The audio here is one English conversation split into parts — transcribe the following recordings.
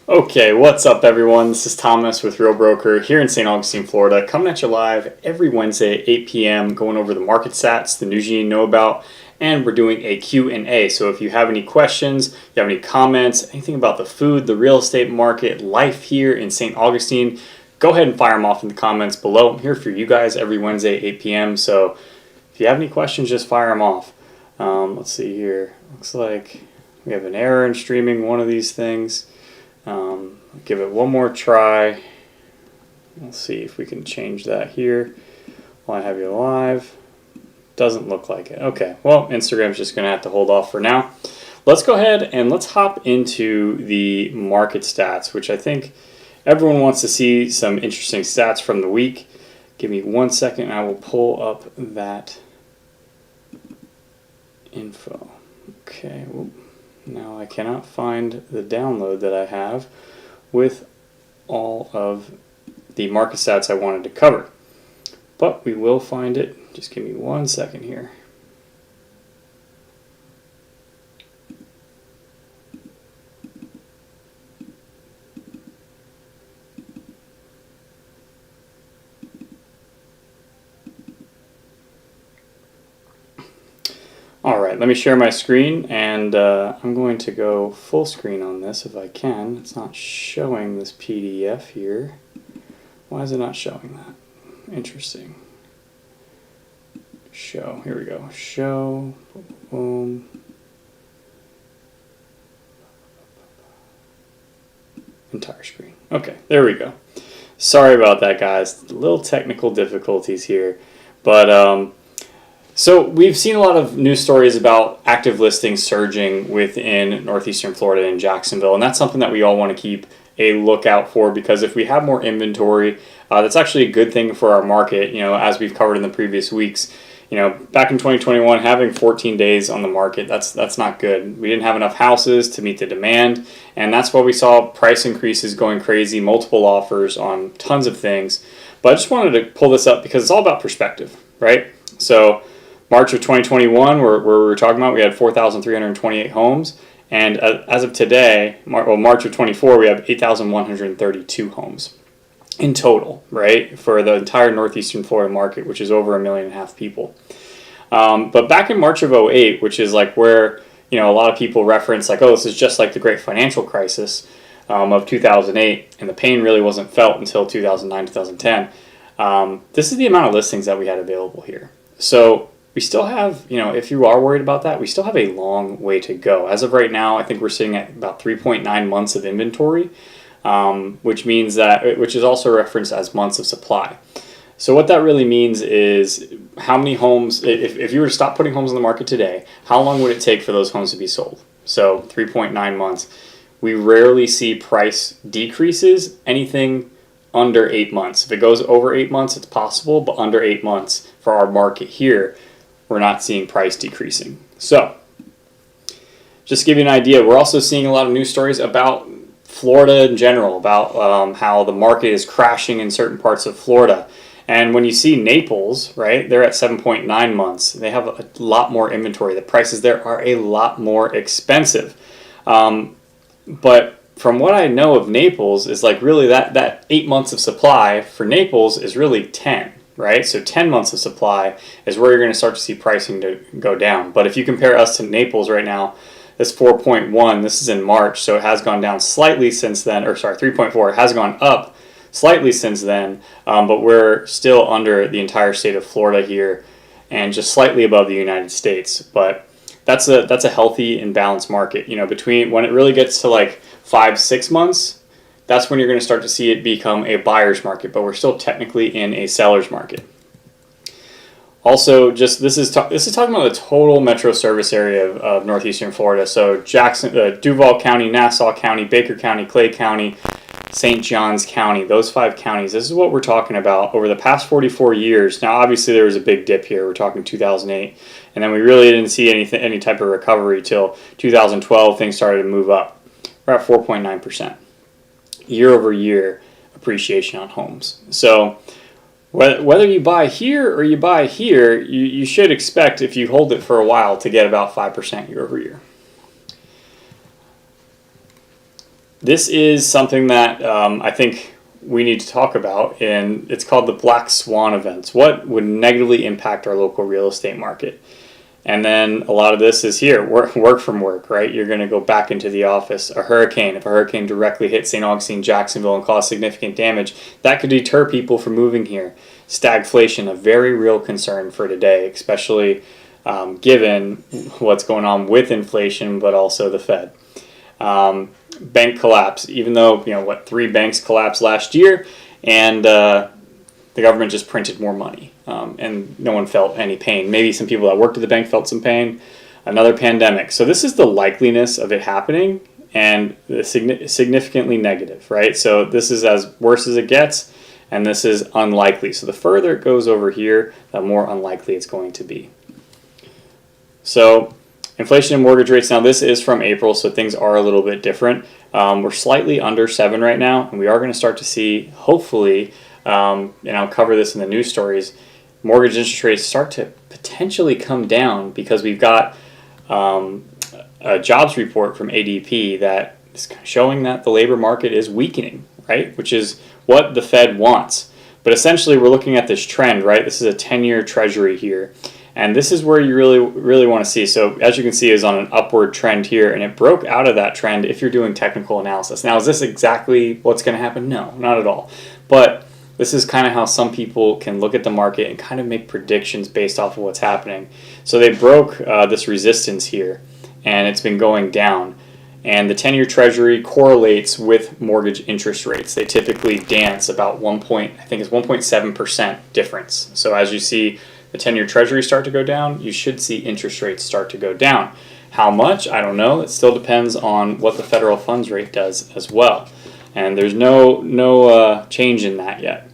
Okay, what's up everyone? This is Thomas with Real Broker here in St. Augustine, Florida, coming at you live every Wednesday at 8 p.m. going over the market stats, the news you need to know about, and we're doing a Q&A. So if you have any questions, you have any comments, anything about the food, the real estate market, life here in St. Augustine, go ahead and fire them off in the comments below. I'm here for you guys every Wednesday at 8 p.m. So if you have any questions, just fire them off. Let's see here. Looks like we have an error in streaming one of these things. Give it one more try. We'll see if we can change that here while I have you live. Doesn't look like it. Okay, well, Instagram's just going to have to hold off for now. Let's go ahead and let's hop into the market stats, which I think everyone wants to see some interesting stats from the week. Give me 1 second and I will pull up that info. Okay, whoop. Now I cannot find the download that I have with all of the market stats I wanted to cover. But we will find it. Just give me 1 second here. Alright, let me share my screen, and I'm going to go full screen on this if I can. It's not showing this PDF here. Why is it not showing that? Interesting. Show, here we go. Show, boom. Entire screen. Okay, there we go. Sorry about that, guys. Little technical difficulties here. But, so we've seen a lot of news stories about active listings surging within northeastern Florida and Jacksonville, and that's something that we all want to keep a lookout for, because if we have more inventory, that's actually a good thing for our market. You know, as we've covered in the previous weeks, you know, back in 2021, having 14 days on the market, that's not good. We didn't have enough houses to meet the demand, and that's why we saw price increases going crazy, multiple offers on tons of things. But I just wanted to pull this up because it's all about perspective, right? So March of 2021, where we were talking about, we had 4,328 homes. And as of today, March of 24, we have 8,132 homes in total, right, for the entire northeastern Florida market, which is over 1.5 million people. But back in March of 08, which is like where, you know, a lot of people reference like, oh, this is just like the great financial crisis of 2008, and the pain really wasn't felt until 2009, 2010. This is the amount of listings that we had available here. So we still have, you know, if you are worried about that, we still have a long way to go. As of right now, I think we're sitting at about 3.9 months of inventory, which means that, which is also referenced as months of supply. So what that really means is how many homes, if you were to stop putting homes on the market today, how long would it take for those homes to be sold? So 3.9 months. We rarely see price decreases anything under 8 months. If it goes over 8 months, it's possible, but under 8 months for our market here, we're not seeing price decreasing. So, just to give you an idea, we're also seeing a lot of news stories about Florida in general, about how the market is crashing in certain parts of Florida. And when you see Naples, right, they're at 7.9 months. They have a lot more inventory. The prices there are a lot more expensive. But from what I know of Naples, is like really that 8 months of supply for Naples is really 10. Right? So 10 months of supply is where you're going to start to see pricing to go down. But if you compare us to Naples right now, this 4.1, this is in March, so it has gone down slightly since then, or sorry, 3.4, it has gone up slightly since then, but we're still under the entire state of Florida here and just slightly above the United States. But that's a healthy and balanced market. You know, between when it really gets to like 5-6 months, that's when you're going to start to see it become a buyer's market, but we're still technically in a seller's market. Also, just this is talking about the total metro service area of northeastern Florida. So Duval County, Nassau County, Baker County, Clay County, St. Johns County, those 5 counties. This is what we're talking about over the past 44 years. Now, obviously, there was a big dip here. We're talking 2008, and then we really didn't see any type of recovery till 2012. Things started to move up. We're at 4.9%. Year over year appreciation on homes. So whether you buy here or you buy here, you should expect, if you hold it for a while, to get about 5% year over year. this is something that I think we need to talk about, and it's called the black swan events. What would negatively impact our local real estate market? And then a lot of this is here, work from work, right? You're going to go back into the office. A hurricane, if a hurricane directly hits St. Augustine, Jacksonville and cause significant damage, that could deter people from moving here. Stagflation, a very real concern for today, especially given what's going on with inflation, but also the Fed. Bank collapse, even though, 3 banks collapsed last year, and the government just printed more money, and no one felt any pain. Maybe some people that worked at the bank felt some pain. Another pandemic. So this is the likeliness of it happening, and significantly negative, right? So this is as worse as it gets, and this is unlikely. So the further it goes over here, the more unlikely it's going to be. So inflation and mortgage rates. Now this is from April, so things are a little bit different. We're slightly under 7 right now, and we are going to start to see, hopefully, and I'll cover this in the news stories, mortgage interest rates start to potentially come down because we've got a jobs report from ADP that is showing that the labor market is weakening, right? Which is what the Fed wants. But essentially, we're looking at this trend, right? This is a 10-year treasury here. And this is where you really want to see. So as you can see, is on an upward trend here, and it broke out of that trend if you're doing technical analysis. Now, is this exactly what's going to happen? No, not at all. But this is kind of how some people can look at the market and kind of make predictions based off of what's happening. So they broke this resistance here, and it's been going down. And the 10-year treasury correlates with mortgage interest rates. They typically dance about 1.7% difference. So as you see the 10-year treasury start to go down, you should see interest rates start to go down. How much? I don't know. It still depends on what the federal funds rate does as well. And there's no change in that yet.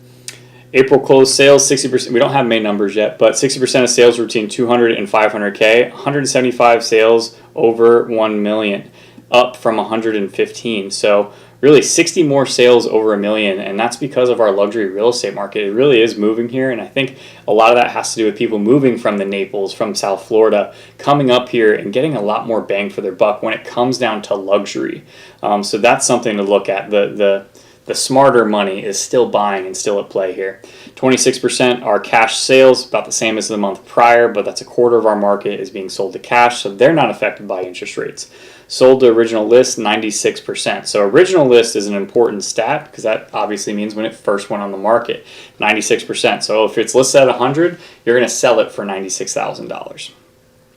April closed sales, 60%. We don't have May numbers yet, but 60% of sales were between 200 and 500K. 175 sales over 1 million, up from 115. So really 60 more sales over 1 million, and that's because of our luxury real estate market. It really is moving here, and I think a lot of that has to do with people moving from the Naples, from South Florida, coming up here and getting a lot more bang for their buck when it comes down to luxury. So that's something to look at. The smarter money is still buying and still at play here. 26% are cash sales, about the same as the month prior, but that's a quarter of our market is being sold to cash, so they're not affected by interest rates. Sold to original list, 96%. So original list is an important stat because that obviously means when it first went on the market, 96%. So if it's listed at 100, you're going to sell it for $96,000.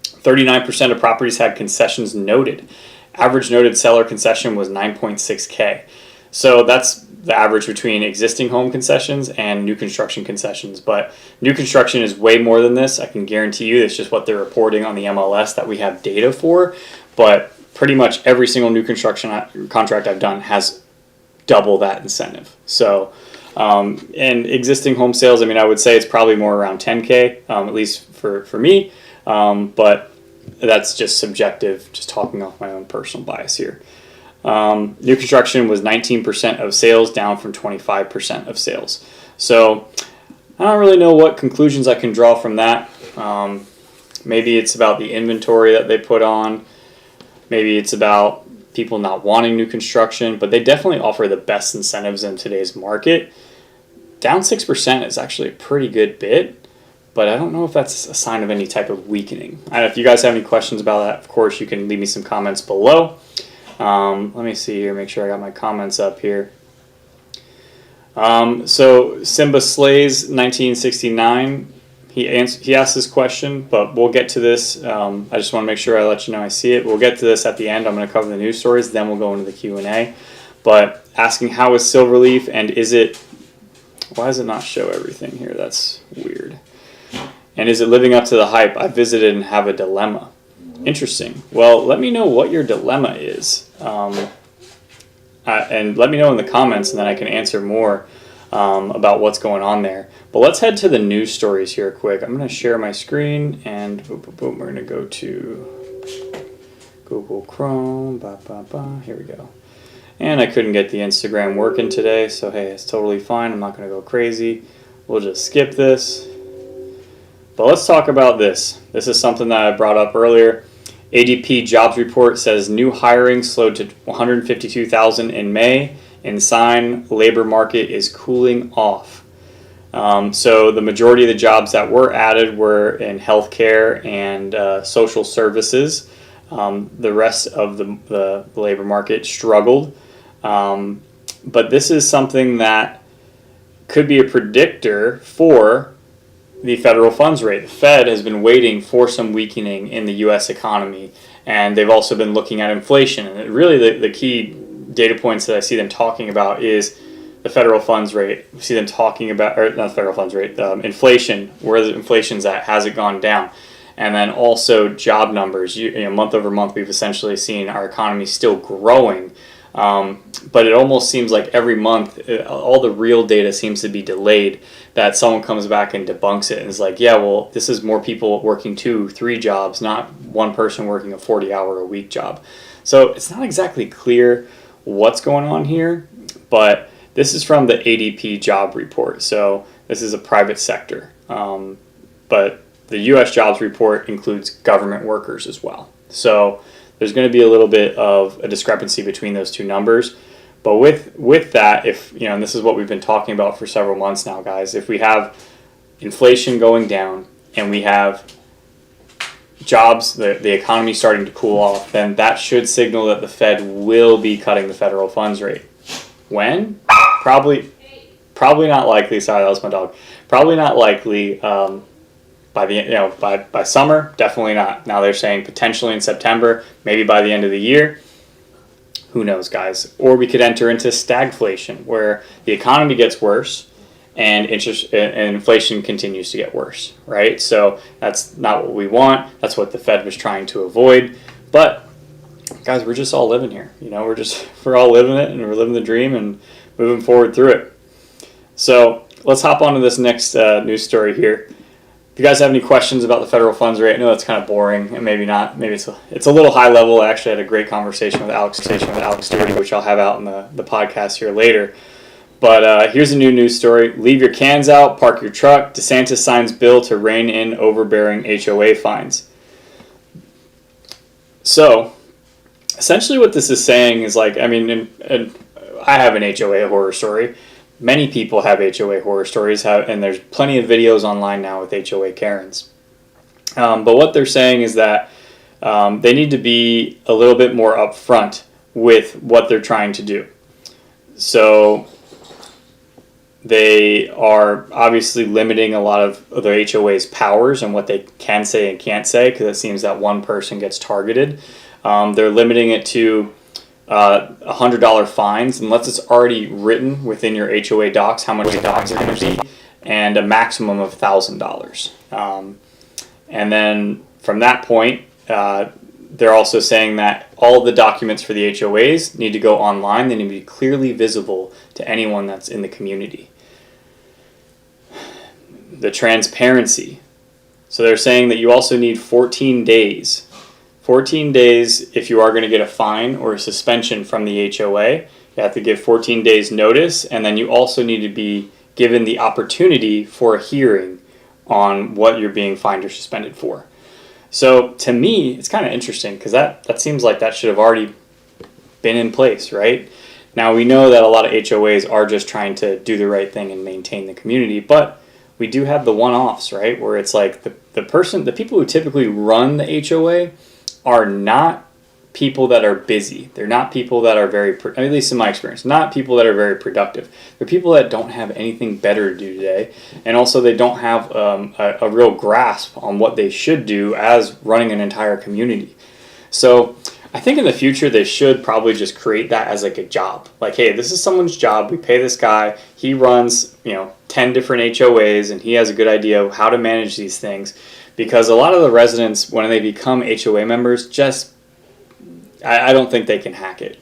39% of properties had concessions noted. Average noted seller concession was 9.6K. So that's the average between existing home concessions and new construction concessions. But new construction is way more than this. I can guarantee you it's just what they're reporting on the MLS that we have data for. But pretty much every single new construction contract I've done has double that incentive. So, and existing home sales, I would say it's probably more around 10K, at least for me. But that's just subjective, just talking off my own personal bias here. New construction was 19% of sales, down from 25% of sales. So I don't really know what conclusions I can draw from that. Maybe it's about the inventory that they put on. Maybe it's about people not wanting new construction, but they definitely offer the best incentives in today's market. Down 6% is actually a pretty good bit, but I don't know if that's a sign of any type of weakening. And if you guys have any questions about that, of course, you can leave me some comments below. Let me see here, make sure I got my comments up here. So Simba Slays 1969, he asked this question, but we'll get to this. I just want to make sure I let you know I see it. We'll get to this at the end. I'm going to cover the news stories, then we'll go into the Q&A. But asking how is Silverleaf, and why does it not show everything here? That's weird. And is it living up to the hype? I visited and have a dilemma. Interesting. Well, let me know what your dilemma is. And let me know in the comments, and then I can answer more about what's going on there. But let's head to the news stories here quick. I'm going to share my screen, and boom, boom, boom, we're going to go to Google Chrome. Here we go. And I couldn't get the Instagram working today, so hey, it's totally fine. I'm not going to go crazy. We'll just skip this. But let's talk about this. This is something that I brought up earlier. ADP jobs report says new hiring slowed to 152,000 in May, and sign labor market is cooling off. So the majority of the jobs that were added were in healthcare and social services. The rest of the labor market struggled. But this is something that could be a predictor for the federal funds rate. The Fed has been waiting for some weakening in the U.S. economy, and they've also been looking at inflation. And really the key data points that I see them talking about is the federal funds rate. We see them talking about, or not the federal funds rate, inflation, where the inflation's at, has it gone down? And then also job numbers. Month over month, we've essentially seen our economy still growing. But it almost seems like every month, all the real data seems to be delayed, that someone comes back and debunks it and is like, yeah, well, this is more people working 2-3 jobs, not one person working a 40-hour-a-week job. So it's not exactly clear what's going on here, but this is from the ADP job report. So this is a private sector. But the U.S. jobs report includes government workers as well. So there's going to be a little bit of a discrepancy between those two numbers. But with that, and this is what we've been talking about for several months now, guys, if we have inflation going down and we have jobs, the economy starting to cool off, then that should signal that the Fed will be cutting the federal funds rate. When? Probably not likely. Sorry, that was my dog. Probably not likely by summer. Definitely not. Now they're saying potentially in September, maybe by the end of the year. Who knows, guys? Or we could enter into stagflation, where the economy gets worse and inflation continues to get worse, right? So that's not what we want. That's what the Fed was trying to avoid. But guys, we're just all living here. We're all living it, and we're living the dream and moving forward through it. So let's hop on to this next news story here. If you guys have any questions about the federal funds rate, I know that's kind of boring, and maybe not. Maybe it's a little high level. I actually had a great conversation with Alex Stewart, which I'll have out in the podcast here later. But here's a new news story. Leave your cans out, park your truck. DeSantis signs bill to rein in overbearing HOA fines. So essentially what this is saying is I have an HOA horror story. Many people have HOA horror stories, and there's plenty of videos online now with HOA Karens. But what they're saying is that they need to be a little bit more upfront with what they're trying to do. So they are obviously limiting a lot of the HOA's powers and what they can say and can't say, because it seems that one person gets targeted. They're limiting it to $100 fines, unless it's already written within your HOA docs how much the docs are going to be, and a maximum of $1,000. And then from that point, they're also saying that all of the documents for the HOAs need to go online. They need to be clearly visible to anyone that's in the community. The transparency. So they're saying that you also need 14 days. 14 days if you are going to get a fine or a suspension from the HOA. You have to give 14 days notice, and then you also need to be given the opportunity for a hearing on what you're being fined or suspended for. So to me, it's kind of interesting, because that seems like that should have already been in place, right? Now we know that a lot of HOAs are just trying to do the right thing and maintain the community, but we do have the one-offs, right? Where it's like the people who typically run the HOA are not people that are busy. They're not people that are at least in my experience, not people that are very productive. They're people that don't have anything better to do today, and also they don't have a real grasp on what they should do as running an entire community. So I think in the future they should probably just create that as like a job. Like, hey, this is someone's job. We pay this guy. He runs 10 different HOAs, and he has a good idea of how to manage these things. Because a lot of the residents, when they become HOA members, I don't think they can hack it.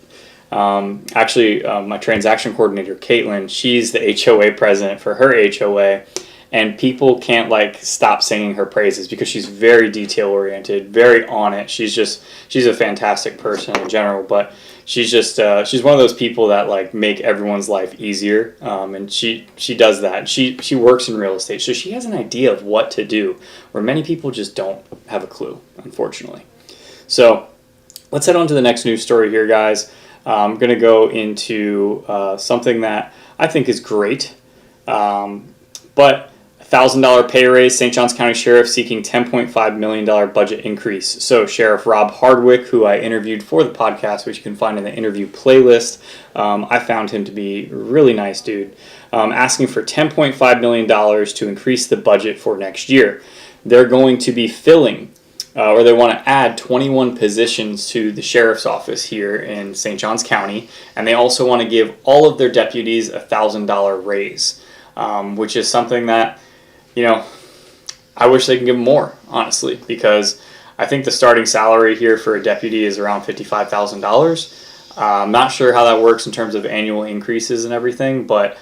Actually, my transaction coordinator, Caitlin, she's the HOA president for her HOA, and people can't stop singing her praises because she's very detail oriented, very on it. She's a fantastic person in general, but she's one of those people that make everyone's life easier, and she does that. She works in real estate, so she has an idea of what to do, where many people just don't have a clue, unfortunately. So let's head on to the next news story here, guys. I'm going to go into something that I think is great, but $1,000 pay raise, St. Johns County Sheriff seeking $10.5 million budget increase. So Sheriff Rob Hardwick, who I interviewed for the podcast, which you can find in the interview playlist, I found him to be a really nice dude, asking for $10.5 million to increase the budget for next year. They're going to be filling, or they want to add 21 positions to the sheriff's office here in St. Johns County, and they also want to give all of their deputies a $1,000 raise, which is something that, I wish they can give more, honestly, because I think the starting salary here for a deputy is around $55,000. I'm not sure how that works in terms of annual increases and everything, but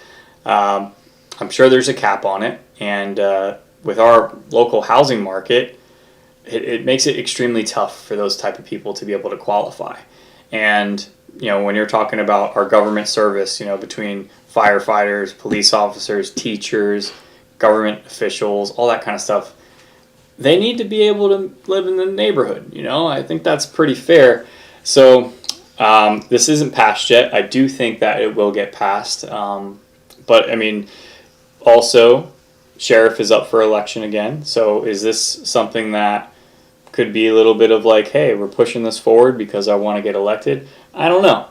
I'm sure there's a cap on it. And with our local housing market, it makes it extremely tough for those type of people to be able to qualify. And, when you're talking about our government service, between firefighters, police officers, teachers, government officials, all that kind of stuff, they need to be able to live in the neighborhood. I think that's pretty fair. So this isn't passed yet. I do think that it will get passed. But also, sheriff is up for election again. So is this something that could be a little bit of like, hey, we're pushing this forward because I want to get elected? I don't know.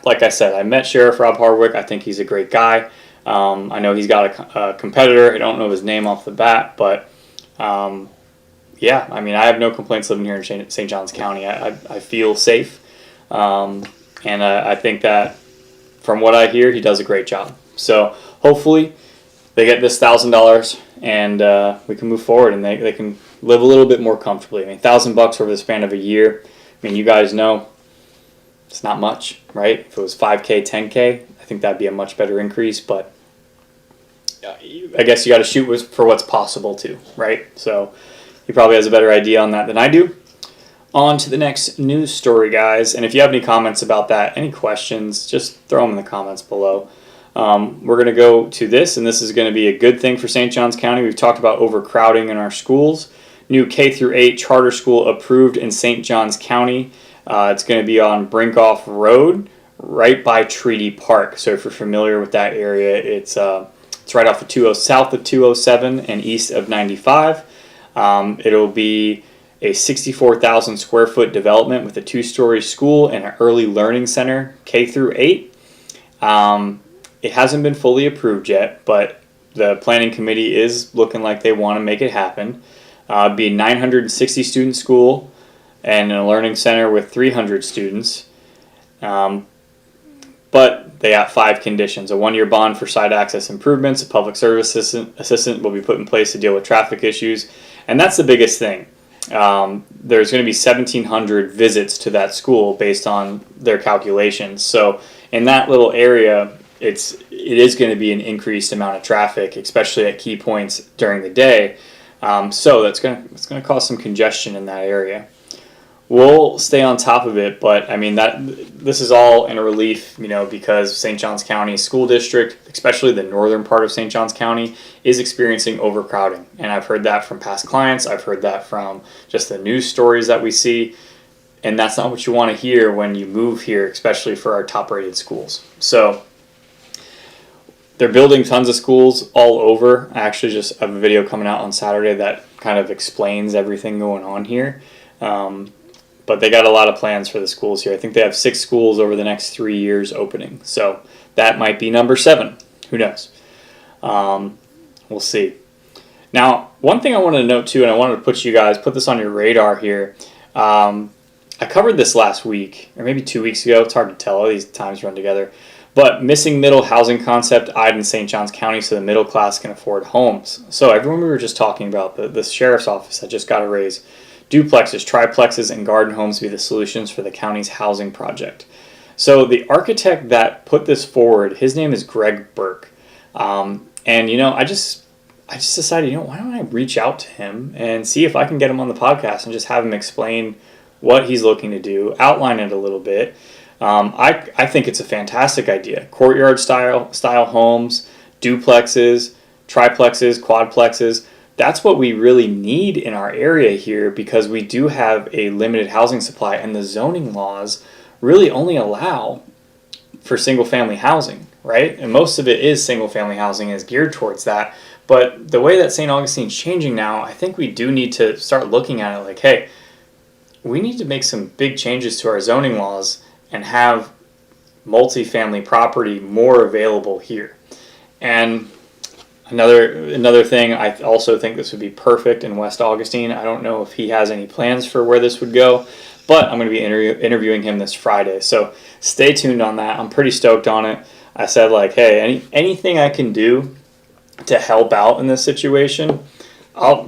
Like I said, I met Sheriff Rob Hardwick. I think he's a great guy. I know he's got a competitor. I don't know his name off the bat, but I have no complaints living here in St. Johns County. I feel safe, and I think that from what I hear, he does a great job. So hopefully they get this $1,000 and we can move forward and they can live a little bit more comfortably. $1,000 over the span of a year. You guys know it's not much, right? If it was $5K, $10K, I think that'd be a much better increase, but I guess you got to shoot for what's possible too, right? So he probably has a better idea on that than I do. On to the next news story, guys. And if you have any comments about that, any questions, just throw them in the comments below. We're going to go to this, and this is going to be a good thing for St. Johns County. We've talked about overcrowding in our schools. New K-8 charter school approved in St. Johns County. It's going to be on Brinkoff Road, right by Treaty Park. So if you're familiar with that area, it's right off the south of 207 and east of 95. It'll be a 64,000 square foot development with a 2-story school and an early learning center, K-8. It hasn't been fully approved yet, but the planning committee is looking like they want to make it happen. It'll be a 960 student school and a learning center with 300 students. But they got 5 conditions. A 1-year bond for site access improvements. A public service assistant will be put in place to deal with traffic issues. And that's the biggest thing. There's going to be 1,700 visits to that school based on their calculations. So in that little area, it is going to be an increased amount of traffic, especially at key points during the day. So it's going to cause some congestion in that area. We'll stay on top of it, but this is all in a relief, because St. Johns County School District, especially the northern part of St. Johns County, is experiencing overcrowding. And I've heard that from past clients. I've heard that from just the news stories that we see. And that's not what you want to hear when you move here, especially for our top-rated schools. So they're building tons of schools all over. I actually just have a video coming out on Saturday that kind of explains everything going on here. But they got a lot of plans for the schools here. I think they have 6 schools over the next 3 years opening. So that might be number 7. Who knows? We'll see. Now, one thing I wanted to note too, and I wanted to put this on your radar here. I covered this last week, or maybe 2 weeks ago. It's hard to tell. All these times run together. But missing middle housing concept eyed in St. Johns County so the middle class can afford homes. So everyone we were just talking about, the sheriff's office that just got a raise. Duplexes, triplexes, and garden homes be the solutions for the county's housing project. So the architect that put this forward, his name is Greg Burke. And I just decided, why don't I reach out to him and see if I can get him on the podcast and just have him explain what he's looking to do, outline it a little bit. I think it's a fantastic idea. Courtyard style homes, duplexes, triplexes, quadplexes. that's what we really need in our area here, because we do have a limited housing supply, and the zoning laws really only allow for single family housing, right? And most of it is single family housing, is geared towards that. But the way that St. Augustine's changing now, I think we do need to start looking at it like, hey, we need to make some big changes to our zoning laws and have multifamily property more available here. And another thing, I also think this would be perfect in West Augustine. I don't know if he has any plans for where this would go, but I'm going to be interviewing him this Friday. So stay tuned on that. I'm pretty stoked on it. I said, like, hey, anything I can do to help out in this situation, I'll,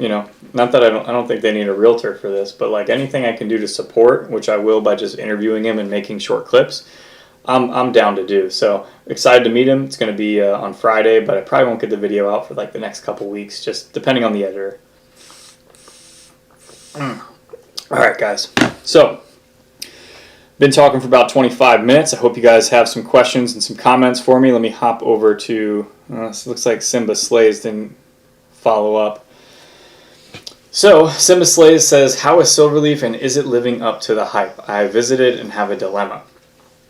not that I don't think they need a realtor for this, but like anything I can do to support, which I will by just interviewing him and making short clips, I'm down to do. So excited to meet him. It's going to be on Friday, but I probably won't get the video out for like the next couple weeks, just depending on the editor. All right, guys. So been talking for about 25 minutes. I hope you guys have some questions and some comments for me. Let me hop over to, this looks like Simba Slays didn't follow up. So Simba Slays says, how is Silverleaf and is it living up to the hype? I visited and have a dilemma.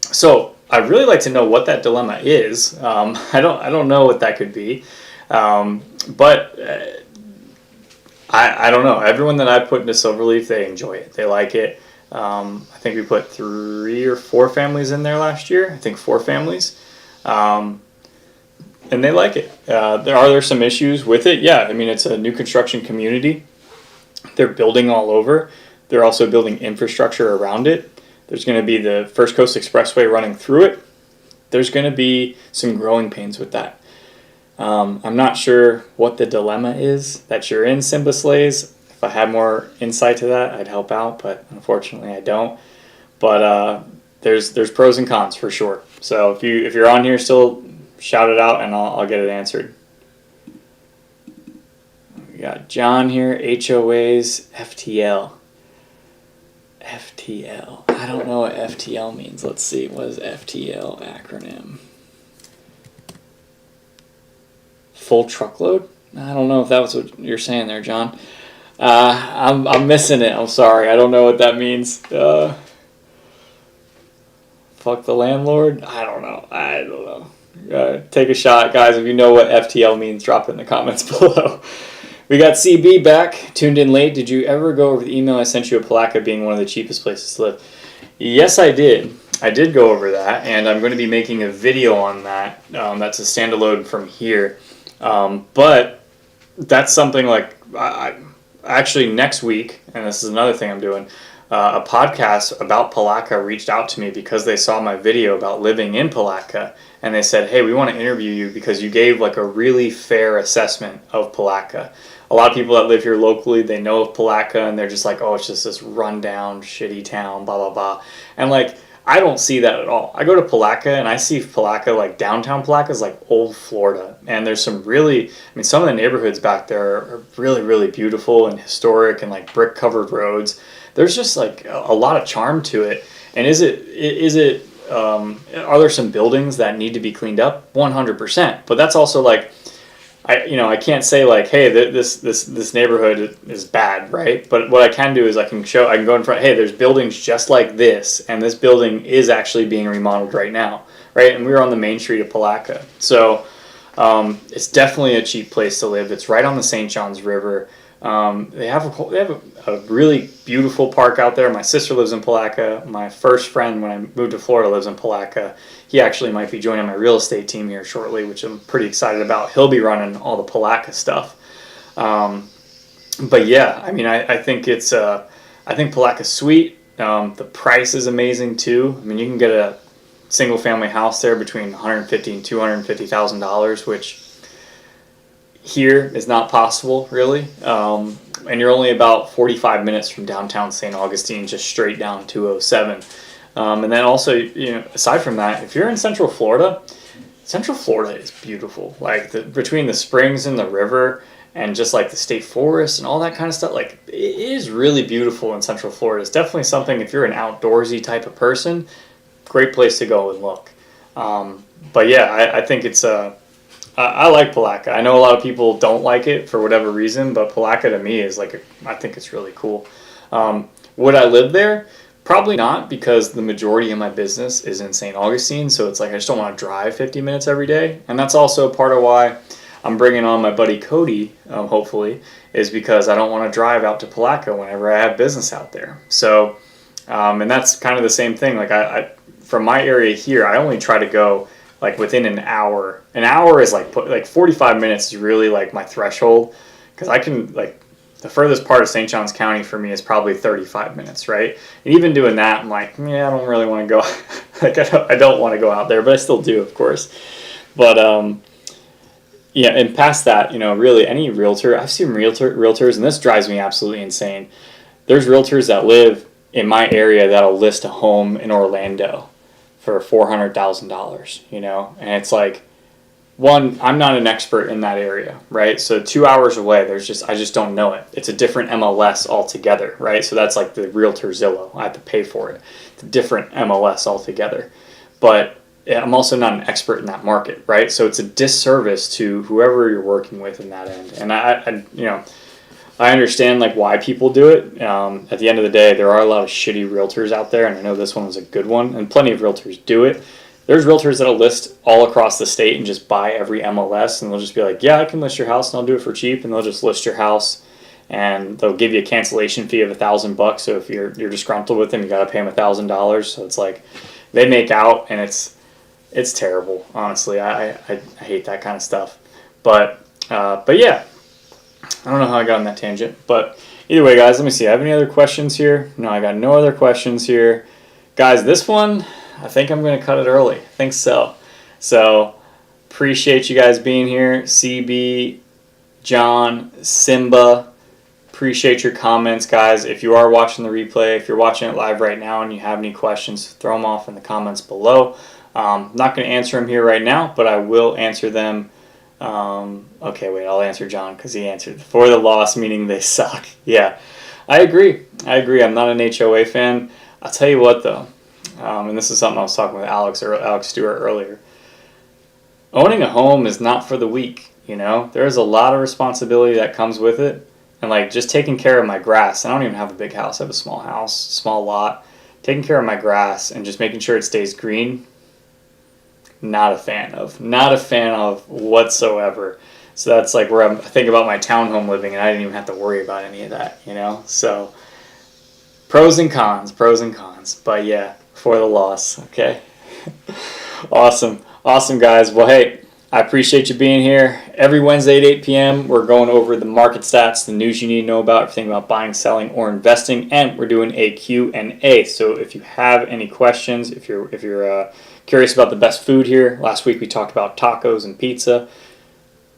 So I'd really like to know what that dilemma is. I don't know what that could be, but I don't know. Everyone that I put into Silverleaf, they enjoy it. They like it. I think we put 3 or 4 families in there last year. I think 4 families, and they like it. There some issues with it. Yeah, I mean, it's a new construction community. They're building all over. They're also building infrastructure around it. There's going to be the First Coast Expressway running through it. There's going to be some growing pains with that. I'm not sure what the dilemma is that you're in, Simba Slays. If I had more insight to that, I'd help out, but unfortunately I don't. But there's pros and cons for sure. So if you're on here still, shout it out and I'll get it answered. We got John here, HOAs, FTL. FTL. I don't know what FTL means. Let's see. What is FTL acronym? Full truckload? I don't know if that was what you're saying there, John. I'm missing it. I'm sorry. I don't know what that means. Fuck the landlord? I don't know. Take a shot, guys. If you know what FTL means, drop it in the comments below. We got CB back, tuned in late. Did you ever go over the email I sent you of Palatka being one of the cheapest places to live? Yes, I did. I did go over that, and I'm going to be making a video on that. That's a standalone from here. But that's something like, actually next week, and this is another thing I'm doing, a podcast about Palatka reached out to me because they saw my video about living in Palatka, and they said, hey, we want to interview you because you gave like a really fair assessment of Palatka. A lot of people that live here locally, they know of Palatka, and they're just like, oh, it's just this rundown, shitty town, blah, blah, blah. And like, I don't see that at all. I go to Palatka, and I see Palatka, like downtown Palatka is like old Florida. And there's some really, some of the neighborhoods back there are really, really beautiful and historic and like brick-covered roads. There's just like a lot of charm to it. And are there some buildings that need to be cleaned up? 100%. But that's also like, I can't say like, hey, this neighborhood is bad, right? But what I can do is I can go in front, hey, there's buildings just like this, and this building is actually being remodeled right now, right? And we were on the main street of Palatka. So it's definitely a cheap place to live. It's right on the St. Johns River. They have a really beautiful park out there. My sister lives in Palatka. My first friend when I moved to Florida lives in Palatka. He actually might be joining my real estate team here shortly, which I'm pretty excited about. He'll be running all the Palatka stuff. But yeah, I think I think Palatka's sweet. The price is amazing too. You can get a single family house there between $150,000 and $250,000, which here is not possible, really. And you're only about 45 minutes from downtown St. Augustine, just straight down 207. And then also, aside from that, if you're in Central Florida is beautiful. Like between the springs and the river and just like the state forest and all that kind of stuff, like it is really beautiful in Central Florida. It's definitely something, if you're an outdoorsy type of person, great place to go and look. But yeah, I think it's I like Palatka. I know a lot of people don't like it for whatever reason, but Palatka to me is like, I think it's really cool. Would I live there? Probably not, because the majority of my business is in St. Augustine, so it's like I just don't want to drive 50 minutes every day. And that's also part of why I'm bringing on my buddy Cody, hopefully, is because I don't want to drive out to Palatka whenever I have business out there. So, and that's kind of the same thing. Like I from my area here, I only try to go like within an hour. An hour is like 45 minutes is really like my threshold, because I can like, the furthest part of St. Johns County for me is probably 35 minutes, right? And even doing that, I'm like, yeah, I don't really want to go. Like I don't want to go out there, but I still do, of course. But yeah, and past that, really any realtor, I've seen realtors, and this drives me absolutely insane. There's realtors that live in my area that'll list a home in Orlando for $400,000, and it's like, one, I'm not an expert in that area, right? So 2 hours away, I just don't know it. It's a different MLS altogether, right? So that's like the Realtor Zillow. I have to pay for it. It's a different MLS altogether. But I'm also not an expert in that market, right? So it's a disservice to whoever you're working with in that end. And I understand like why people do it. At the end of the day, there are a lot of shitty realtors out there, and I know this one was a good one, and plenty of realtors do it. There's realtors that'll list all across the state and just buy every MLS, and they'll just be like, yeah, I can list your house and I'll do it for cheap, and they'll just list your house and they'll give you a cancellation fee of $1,000. So if you're disgruntled with them, you got to pay them $1,000. So it's like they make out, and it's terrible. Honestly, I hate that kind of stuff. But yeah, I don't know how I got on that tangent, but either way, guys, let me see. I have any other questions here? No, I got no other questions here, guys. This one, I think I'm going to cut it early. I think so. So, appreciate you guys being here. CB, John, Simba, appreciate your comments, guys. If you are watching the replay, if you're watching it live right now and you have any questions, throw them off in the comments below. I'm not going to answer them here right now, but I will answer them. Okay, wait, I'll answer John because he answered. For the loss, meaning they suck. Yeah, I agree. I'm not an HOA fan. I'll tell you what, though. And this is something I was talking with Alex Stewart earlier. Owning a home is not for the weak, There's a lot of responsibility that comes with it. And like just taking care of my grass. I don't even have a big house. I have a small house, small lot. Taking care of my grass and just making sure it stays green, not a fan of whatsoever. So that's like where I think about my townhome living, and I didn't even have to worry about any of that, So pros and cons. But yeah, for the loss. Okay. Awesome, guys. Well, hey, I appreciate you being here. Every Wednesday at 8 p.m., we're going over the market stats, the news you need to know about, everything about buying, selling, or investing, and we're doing a Q&A. So if you have any questions, if you're curious about the best food here, last week we talked about tacos and pizza,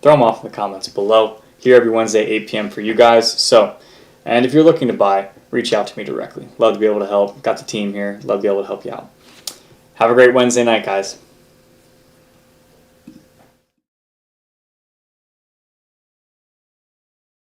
throw them off in the comments below. Here every Wednesday at 8 p.m. for you guys. So, and if you're looking to buy, reach out to me directly. Love to be able to help. Got the team here. Love to be able to help you out. Have a great Wednesday night, guys.